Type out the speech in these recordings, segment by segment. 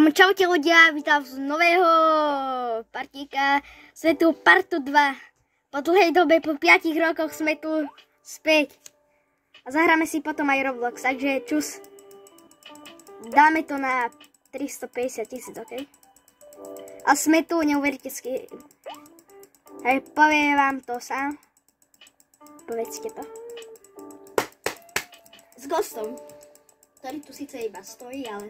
Kamu čaute ľudia, vítam z nového partíka. Sme tu partu 2. Po dlhej dobe, po 5 rokoch sme tu späť. A zahráme si potom aj Roblox, takže čus. Dáme to na 350 000, ok? A sme tu, neuveríte si. Hej, poviem vám to sám. Povedzte to. S Ghostom, ktorý tu síce iba stojí, ale...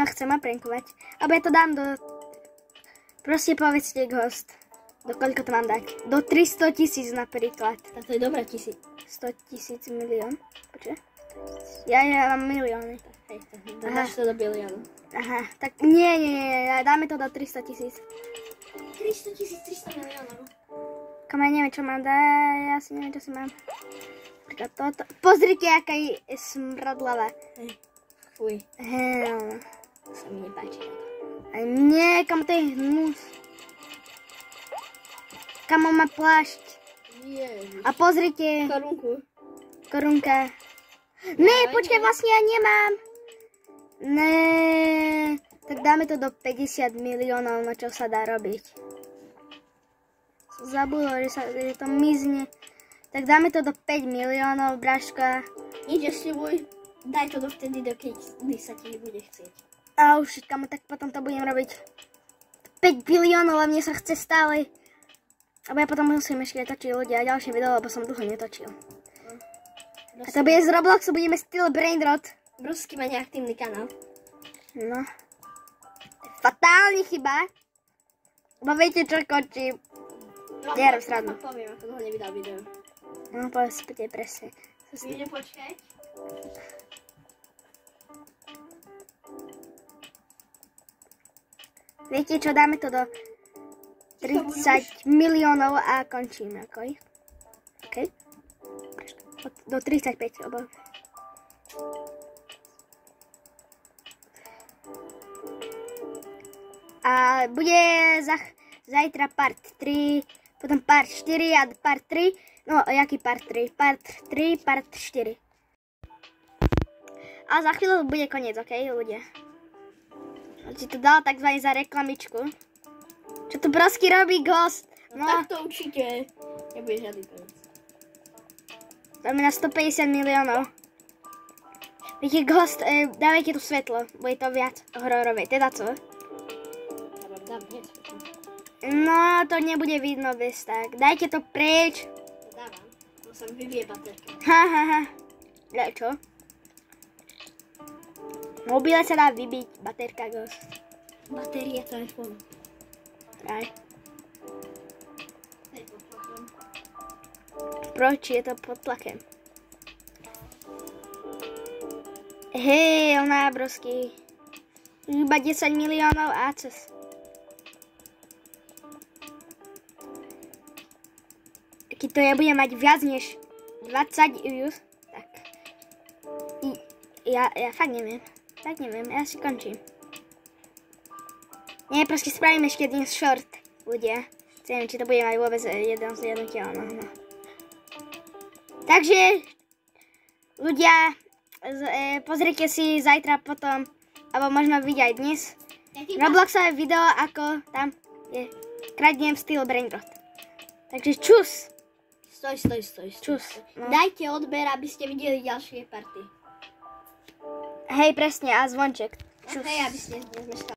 Chcem ma prankovať. Alebo ja to dám do... Proste povedzte Ghost. Do koľko to mám dať? Do 300 000 napríklad. Tak to je dobré 1000. 100 000 milión. Počkaj. Ja mám milióny. Hej, dáš to do biliónu. Aha, tak nie, dáme to do 300 000. 300 300 miliónov. Kam ja neviem, čo mám dať. Ja si neviem, čo si mám. Napríklad toto. Pozrite, aká je smradlavá. Hej. Fuj. Hell. To sa mi nepáči. A nie, kam to je hnus. Kamo má plášť. Ježiš. A pozrite. Korunka. Ne, počkaj, vlastne ja nemám. Ne. Tak dáme to do 50 miliónov, no čo sa dá robiť. Zabudol, že to mizne. Tak dáme to do 5 miliónov, braška. Nič, sľubuj. Daj to dovtedy, dokedy sa ti nebude chcieť. A už, kamo, tak potom to budem robiť. 5 biliónov, a mne sa chce stále. Abo ja potom musím ešte točiť ľudia a ďalšie video, lebo som dlho netočil. A to bude z Robloxu, budeme styl Brainrot. Brusky má neaktívny kanál. No. Fatálne chyba. Lebo viete čo, končím. Ja rob srandu. Poviem, ako dlho nevydal video. No, povedz presne. Viete počkať? Viete čo, dáme to do 30 miliónov a končíme, ok? OK? Do 35, obo. A bude zajtra part 3, potom part 4 a part 3. No, jaký part 3? Part 3, part 4. A za chvíľu bude koniec, ok, ľudia? Si to dal takzvané za reklamičku. Čo tu brosky robí Ghost? No tak to určite nebude žiadny koniec. Dáme na 150 miliónov. Viete, Ghost, dávajte tu svetlo, bude to viac hororové. Teda co? Dám hneď svetlo. No, to nebude vidno bez tak. Dajte to preč. Dávam, to sa mi vybije baterka. Ha. Čo? Mobile sa dá vybiť, baterka Ghost. Batéria telefónu. Aj. Hej, pod tlakom. Proč je to pod tlakem? Hej, ona brosky. Iba 10 miliónov ACES. Keď to ja budem mať viac než 20 views, tak ja fakt neviem. Tak neviem, ja si končím. Nie, proste spravím ešte jeden short, ľudia. Neviem, či to bude mať vôbec jedno zjednoteľné. No. Takže, ľudia, pozrite si zajtra potom, alebo možno vidieť aj dnes, Robloxové video, ako tam je kradnem styl Brainrot. Takže čus! Stoj. Čus. No. Dajte odber, aby ste videli ďalšie party. Hej, presne, a zvonček. Hej, aby ste nezmeškali.